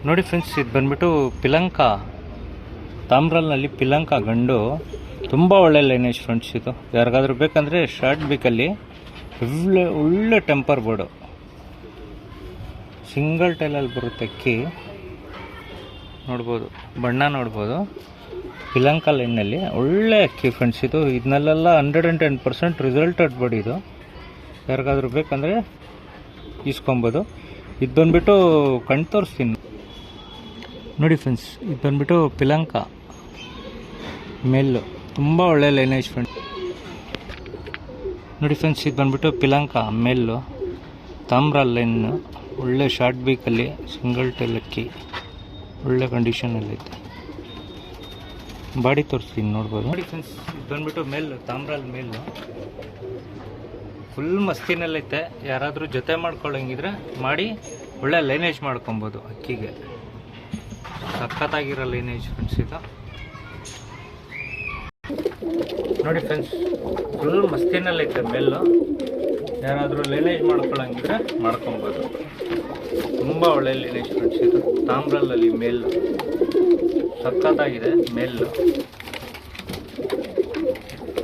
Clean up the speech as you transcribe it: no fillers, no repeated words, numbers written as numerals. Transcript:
ನೋಡಿ ಫ್ರೆಂಡ್ಸ್, ಇದು ಬಂದ್ಬಿಟ್ಟು ಪಿಲಂಕ, ತಾಮ್ರಲ್ನಲ್ಲಿ ಪಿಲಂಕ ಗಂಡು. ತುಂಬ ಒಳ್ಳೆ ಲೈನೇಜ್ ಫ್ರೆಂಡ್ಸ್. ಇದು ಯಾರಿಗಾದ್ರೂ ಬೇಕಂದರೆ ಶಾರ್ಟ್ ಬೇಕಲ್ಲಿ ಒಳ್ಳೆ ಟೆಂಪರ್ ಬೋರ್ಡು, ಸಿಂಗಲ್ ಟೈಲಲ್ಲಿ ಬರುತ್ತೆ. ಅಕ್ಕಿ ನೋಡ್ಬೋದು, ಬಣ್ಣ ನೋಡ್ಬೋದು. ಪಿಲಂಕ ಲೈನಲ್ಲಿ ಒಳ್ಳೆ ಅಕ್ಕಿ ಫ್ರೆಂಡ್ಸ್. ಇದನ್ನೆಲ್ಲ 110% ರಿಸಲ್ಟೆಡ್ ಬೋರ್ಡ್. ಇದು ಯಾರಿಗಾದ್ರೂ ಬೇಕಂದರೆ ಇಸ್ಕೊಬೋದು. ಇದು ಬಂದ್ಬಿಟ್ಟು ಕಣ್ ತೋರಿಸ್ತೀನಿ ನೋಡಿ ಫ್ರೆಂಡ್ಸ್. ಇದು ಬಂದ್ಬಿಟ್ಟು ಪಿಲಂಕ ಮೇಲು, ತುಂಬ ಒಳ್ಳೆ ಲೈನೇಜ್ ಫ್ರೆಂಡ್ಸ್. ನೋಡಿ ಫ್ರೆಂಡ್ಸ್, ಇದು ಬಂದ್ಬಿಟ್ಟು ಪಿಲಂಕ ಮೇಲು, ತಾಮ್ರ ಲೈನು, ಒಳ್ಳೆ ಶಾರ್ಟ್ ಬೀಕಲ್ಲಿ ಸಿಂಗಲ್ ಟೈಲ್ ಅಕ್ಕಿ, ಒಳ್ಳೆ ಕಂಡೀಷನಲ್ಲೈತೆ. ಬಾಡಿ ತೋರಿಸ್ತೀನಿ ನೋಡ್ಬೋದು. ನೋಡಿ ಫ್ರೆಂಡ್ಸ್, ಇದು ಬಂದ್ಬಿಟ್ಟು ಮೇಲು, ತಾಮ್ರ ಮೇಲು, ಫುಲ್ ಮಸ್ತಿನಲ್ಲೈತೆ. ಯಾರಾದರೂ ಜೊತೆ ಮಾಡ್ಕೊಳ್ಳೋಂಗಿದ್ರೆ ಮಾಡಿ ಒಳ್ಳೆ ಲೈನೇಜ್ ಮಾಡ್ಕೊಬೋದು ಅಕ್ಕಿಗೆ. ಸಖತ್ತಾಗಿರೋ ಲೈನೇಜ್ ಫ್ರೆಂಡ್ಸ್. ಇದು ನೋಡಿ ಫ್ರೆಂಡ್ಸ್, ಫುಲ್ ಮಸ್ತಿನಲ್ಲೈತೆ ಮೇಲು. ಯಾರಾದರೂ ಲೈನೇಜ್ ಮಾಡ್ಕೊಳ್ಳೋಂಗಿದ್ರೆ ಮಾಡ್ಕೊಬೋದು. ತುಂಬ ಒಳ್ಳೆ ಲೈನೇಜ್ ಫ್ರೆಂಡ್ಸ್. ಇದು ತಾಮ್ರಲ್ಲಲ್ಲಿ ಮೇಲು, ಸಖತ್ತಾಗಿದೆ ಮೇಲು.